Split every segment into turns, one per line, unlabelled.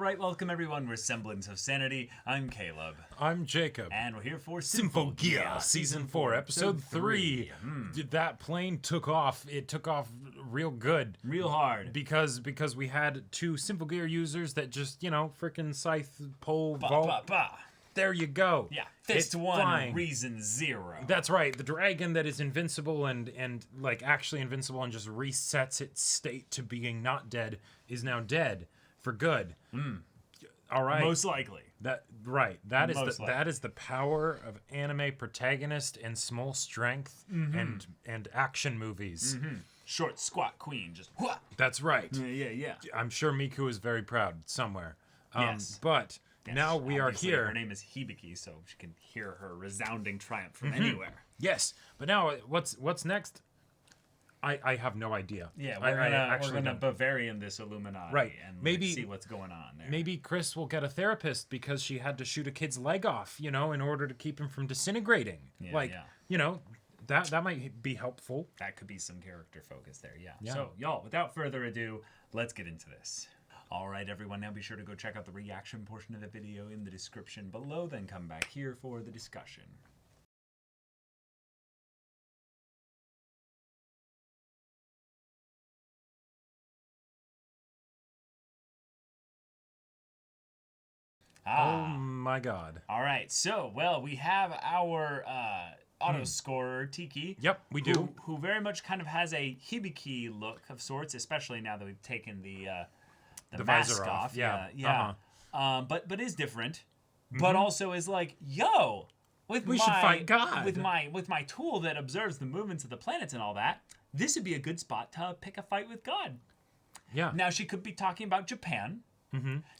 right, welcome everyone. We're Semblance of Sanity. I'm Caleb.
I'm Jacob.
And we're here for
Symphogear, Season 4, Episode 3. That plane took off. It took off real good.
Real hard.
Because we had two Symphogear users that just, freaking scythe, pole, vault. There you go.
Yeah, fist
it's
one,
flying.
reason zero.
That's right. The dragon that is invincible and like actually invincible and just resets its state to being not dead is now dead for good. All right.
Most likely.
That is the power of anime protagonist and small strength and action movies.
Short, squat queen, just wha!
That's right.
Yeah.
I'm sure Miku is very proud somewhere.
Yes.
But
Yes,
now we are
obviously,
here.
Her name is Hibiki, so she can hear her resounding triumph from anywhere.
Yes, but now what's next? I have no idea.
Yeah,
I
we're gonna Bavarian this Illuminati,
Right.
And
Maybe
see what's going on there.
Maybe Chris will get a therapist because she had to shoot a kid's leg off, in order to keep him from disintegrating. That might be helpful.
That could be some character focus there, yeah. So, y'all, without further ado, let's get into this. All right, everyone, now be sure to go check out the reaction portion of the video in the description below, then come back here for the discussion.
Oh my god.
All right, so, we have our auto scorer, Tiki.
Yep, we do.
Who very much kind of has a Hibiki look of sorts, especially now that we've taken the mask
visor off.
Yeah. But is different. But also is like, yo,
we should fight God.
With my tool that observes the movements of the planets and all that, this would be a good spot to pick a fight with God.
Yeah.
Now she could be talking about Japan.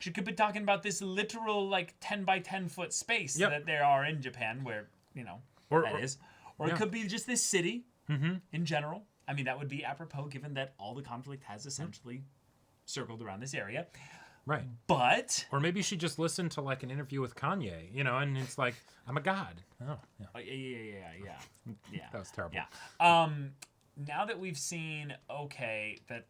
She could be talking about this literal 10 by 10 foot space that there are in Japan where, that is. Or it could be just this city in general. I mean, that would be apropos given that all the conflict has essentially circled around this area.
Right.
But...
Or maybe she just listened to an interview with Kanye, and it's like, I'm a god. Oh, yeah.
Yeah.
That was terrible.
Yeah. Now that we've seen, that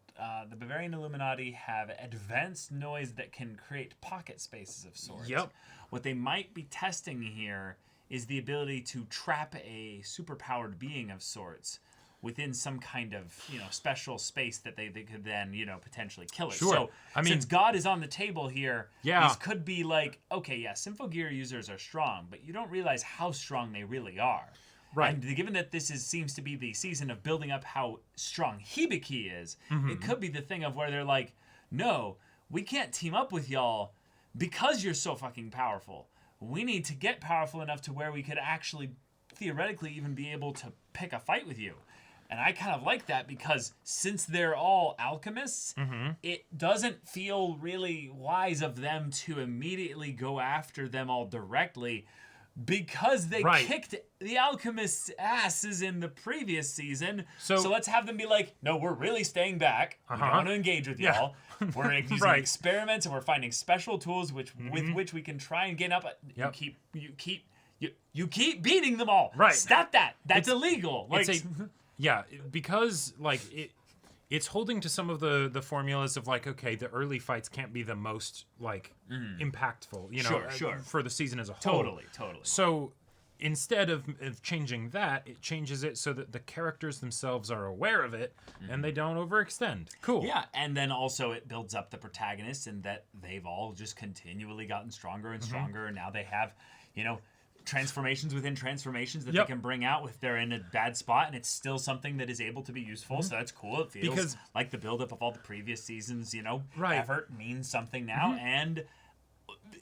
the Bavarian Illuminati have advanced noise that can create pocket spaces of sorts.
Yep.
What they might be testing here is the ability to trap a superpowered being of sorts within some kind of, special space that they could then, potentially kill it.
Sure.
So,
I mean,
since God is on the table here,
yeah.
these could be Symphogear users are strong, but you don't realize how strong they really are.
Right.
And given that this seems to be the season of building up how strong Hibiki is, it could be the thing of where they're like, no, we can't team up with y'all because you're so fucking powerful. We need to get powerful enough to where we could actually theoretically even be able to pick a fight with you. And I kind of like that because since they're all alchemists, it doesn't feel really wise of them to immediately go after them all directly because they kicked the alchemists' asses in the previous season. So let's have them be like, no, we're really staying back. We don't want to engage with y'all. We're using experiments and we're finding special tools with which we can try and get up. You keep beating them all.
Right.
Stop that. That's illegal.
Because it's holding to some of the formulas of the early fights can't be the most impactful,
Sure.
for the season as a whole.
Totally.
So instead of changing that, it changes it so that the characters themselves are aware of it and they don't overextend. Cool.
Yeah, and then also it builds up the protagonists and that they've all just continually gotten stronger and stronger. And now they have, transformations within transformations that they can bring out if they're in a bad spot, and it's still something that is able to be useful. So that's cool. It feels like the buildup of all the previous seasons, effort means something now. And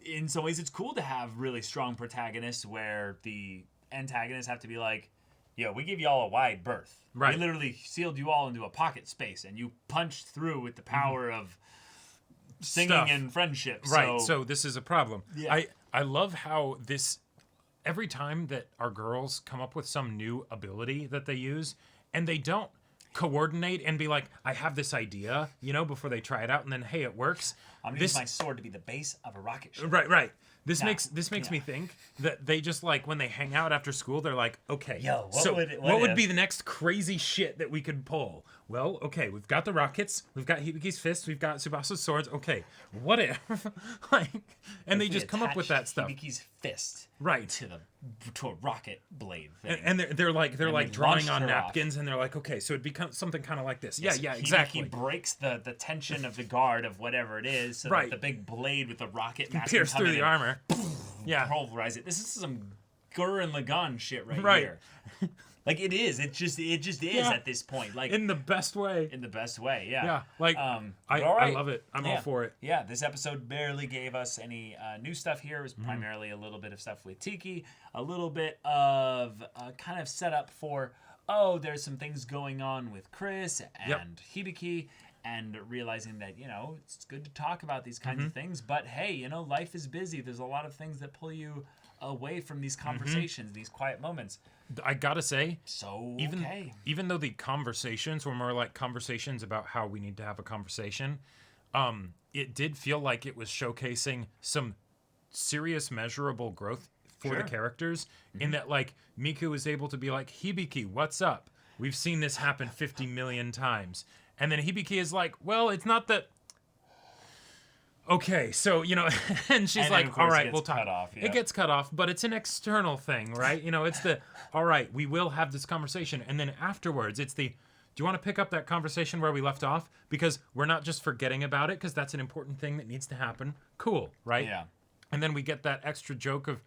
in some ways, it's cool to have really strong protagonists where the antagonists have to be like, yo, we give you all a wide berth.
Right.
We literally sealed you all into a pocket space, and you punched through with the power of singing and friendship.
Right. So this is a problem.
Yeah.
I love how this... Every time that our girls come up with some new ability that they use, and they don't coordinate and be like, I have this idea, before they try it out, and then hey, it works.
I'm gonna use my sword to be the base of a rocket ship.
Right. This makes me think that they just like when they hang out after school, they're like, okay,
Yo,
what would be the next crazy shit that we could pull? Well, okay, we've got the rockets, we've got Hibiki's fist, we've got Tsubasa's swords. Okay, what if and they just come up with that stuff.
Hibiki's fist
right
to a rocket blade thing.
And they're like drawing on napkins, and they're like, okay, so it'd become something kind of like this. Yeah, exactly.
He breaks the tension of the guard of whatever it is, so that the big blade with the rocket mask
pierce through the armor. Yeah,
pulverize it. This is some Gurren Lagann shit right here. Like it is. It just is at this point. Like
in the best way.
Yeah.
Yeah. Like I love it. I'm all for it.
Yeah. This episode barely gave us any new stuff here. It was primarily a little bit of stuff with Tiki, a little bit of kind of setup for there's some things going on with Chris and Hibiki. And realizing that, it's good to talk about these kinds of things. But, hey, life is busy. There's a lot of things that pull you away from these conversations, these quiet moments.
I got to say, even though the conversations were more like conversations about how we need to have a conversation, it did feel like it was showcasing some serious, measurable growth for the characters in that, like, Miku was able to be like, Hibiki, what's up? We've seen this happen 50 million times. And then Hibiki is like, well, it's not that. Okay, so, and she's like, all right, we'll talk. It gets cut off, but it's an external thing, right? It's the, all right, we will have this conversation. And then afterwards, it's the, do you want to pick up that conversation where we left off? Because we're not just forgetting about it, because that's an important thing that needs to happen. Cool, right?
Yeah.
And then we get that extra joke of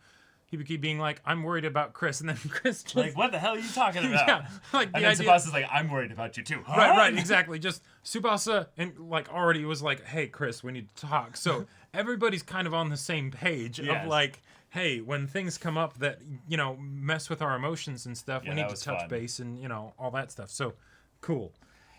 Hibiki being like, I'm worried about Chris. And then Chris just...
Like, what the hell are you talking about?
Yeah. Like,
and then Tsubasa's like, I'm worried about you too. Huh?
Right, exactly. Just Tsubasa and like already was like, hey, Chris, we need to talk. So everybody's kind of on the same page of like, hey, when things come up that, mess with our emotions and stuff, we need to touch base and, all that stuff. So, cool.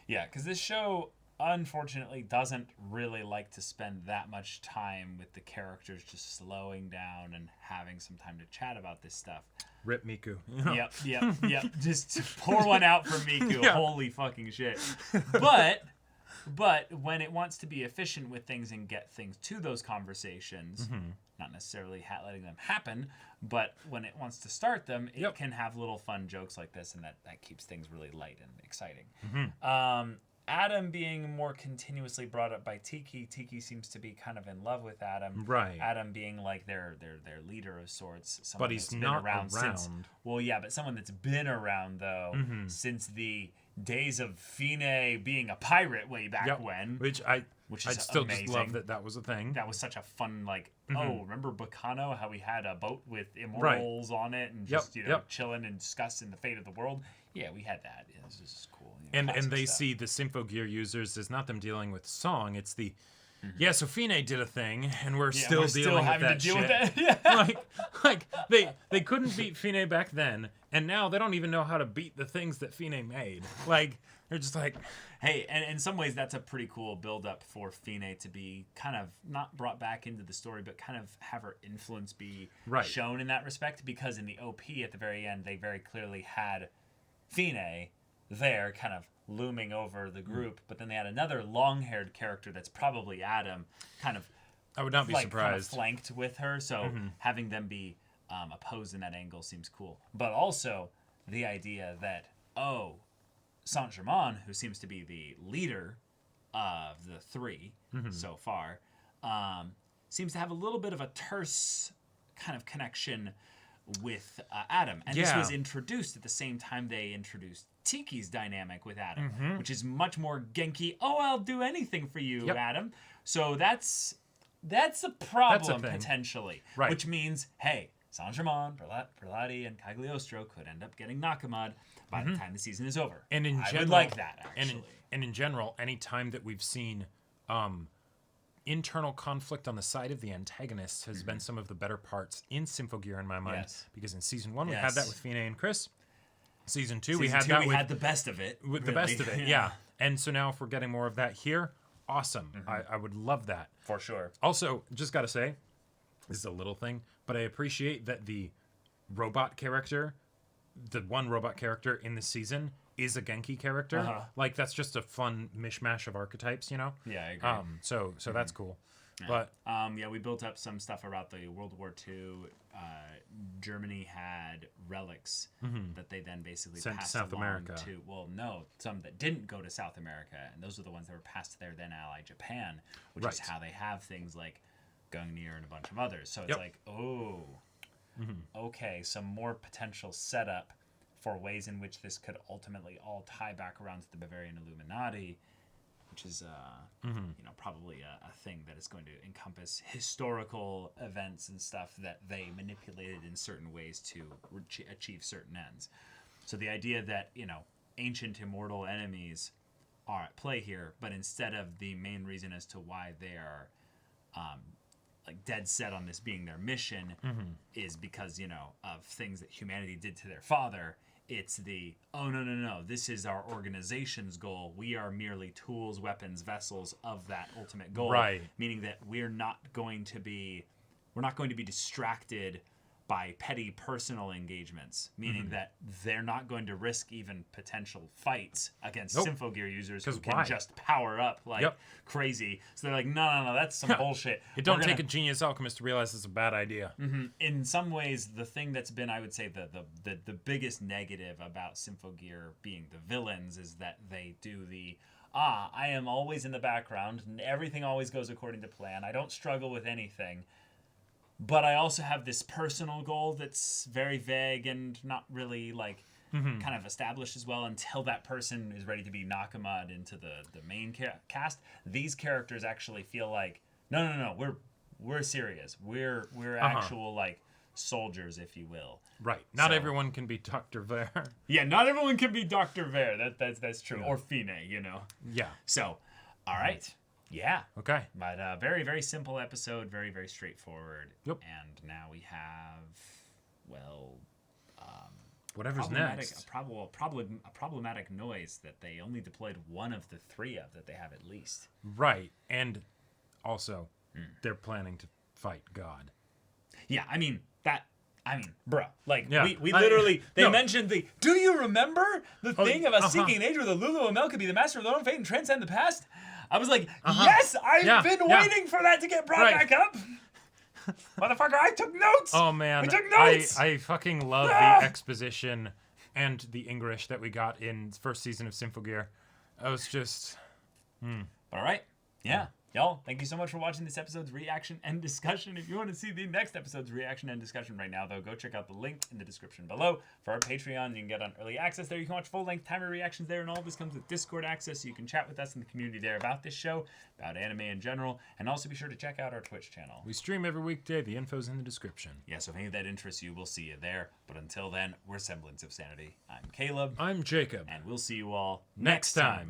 Yeah, because this show... unfortunately doesn't really like to spend that much time with the characters just slowing down and having some time to chat about this stuff.
Rip Miku.
Yep. Just pour one out for Miku. Yeah. Holy fucking shit. But when it wants to be efficient with things and get things to those conversations, not necessarily letting them happen, but when it wants to start them, it can have little fun jokes like this, and that keeps things really light and exciting. Adam being more continuously brought up by Tiki. Tiki seems to be kind of in love with Adam.
Right.
Adam being like their leader of sorts.
But he's not around.
But someone that's been around though since the days of Fine being a pirate way back when.
Which I still amazing. Just love that was a thing.
That was such a fun remember Bacano, how we had a boat with immortals on it and just chilling and discussing the fate of the world. Yeah, we had that. Yeah, this is cool.
And they see the Symphogear users as not them dealing with song, it's the so Fine did a thing, and we're still dealing with that shit. Yeah. like they couldn't beat Fine back then, and now they don't even know how to beat the things that Fine made. Like they're just like,
hey, and in some ways that's a pretty cool build up for Fine to be kind of not brought back into the story, but kind of have her influence be shown in that respect, because in the OP at the very end they very clearly had Fine there kind of looming over the group, but then they had another long-haired character that's probably Adam kind of
I would not be surprised
kind of flanked with her, so having them be opposed in that angle seems cool. But also the idea that Saint-Germain, who seems to be the leader of the three so far, seems to have a little bit of a terse kind of connection with Adam, and this was introduced at the same time they introduced Tiki's dynamic with Adam, which is much more Genki. I'll do anything for you, Adam. So that's a problem potentially, right? Which means, hey, Saint-Germain, Berlati, and Cagliostro could end up getting Nakamad by the time the season is over.
And in general,
I would like that actually.
And in general, any time that we've seen internal conflict on the side of the antagonists has been some of the better parts in Symphogear in my mind. Because in season 1 we had that with Fine and Chris. Season 2 we had
the best of it.
With the best of it, yeah. And so now if we're getting more of that here, awesome. I would love that.
For sure.
Also, just gotta say, this is a little thing, but I appreciate that the robot character, the one robot character in this season, is a Genki character. Like, that's just a fun mishmash of archetypes, you know?
Yeah, I agree.
So that's cool.
Yeah.
But
we built up some stuff about the World War II. Germany had relics that they then basically
sent to
passed
South
along
America.
to. Well, no, some that didn't go to South America, and those are the ones that were passed to their then ally Japan, which is how they have things like Gungnir and a bunch of others. So it's like, okay, some more potential setup for ways in which this could ultimately all tie back around to the Bavarian Illuminati, which is probably a thing that is going to encompass historical events and stuff that they manipulated in certain ways to achieve certain ends. So the idea that, ancient immortal enemies are at play here, but instead of the main reason as to why they are dead set on this being their mission is because, of things that humanity did to their father. It's the, no, this is our organization's goal. We are merely tools, weapons, vessels of that ultimate goal.
Right.
Meaning that we're not going to be distracted by petty personal engagements. Meaning that they're not going to risk even potential fights against Symphogear users who can just power up crazy. So they're like, no, that's some bullshit.
It don't take a genius alchemist to realize it's a bad idea.
In some ways, the thing that's been, I would say, the biggest negative about Symphogear being the villains is that they do I am always in the background and everything always goes according to plan. I don't struggle with anything. But I also have this personal goal that's very vague and not really kind of established as well until that person is ready to be Nakama'd into the main cast. These characters actually feel like, no, we're serious. We're actual soldiers, if you will.
Right. Not everyone can be Dr. Ver.
Yeah, not everyone can be Dr. Ver. That's true. Yeah. Or Fine,
Yeah.
So, all right. Yeah.
Okay.
But very, very simple episode. Very, very straightforward.
Yep.
And now we have,
whatever's next.
A problematic noise that they only deployed one of the three of that they have at least.
Right. And also, they're planning to fight God.
Yeah, bro. We literally, they mentioned do you remember the thing of us seeking an age where the Lulu Amel could be the master of their own fate and transcend the past? I was like, yes, I've been waiting for that to get brought back up. Motherfucker, I took notes.
Oh, man.
I took notes.
I fucking love the exposition and the English that we got in the first season of Symphogear. I was just...
All right. Yeah. Y'all, thank you so much for watching this episode's reaction and discussion. If you want to see the next episode's reaction and discussion right now, though, go check out the link in the description below. For our Patreon, you can get on early access there. You can watch full-length timer reactions there, and all this comes with Discord access, so you can chat with us in the community there about this show, about anime in general, and also be sure to check out our Twitch channel.
We stream every weekday. The info's in the description.
Yeah, so if any of that interests you, we'll see you there. But until then, we're Semblance of Sanity. I'm Caleb.
I'm Jacob.
And we'll see you all
next time.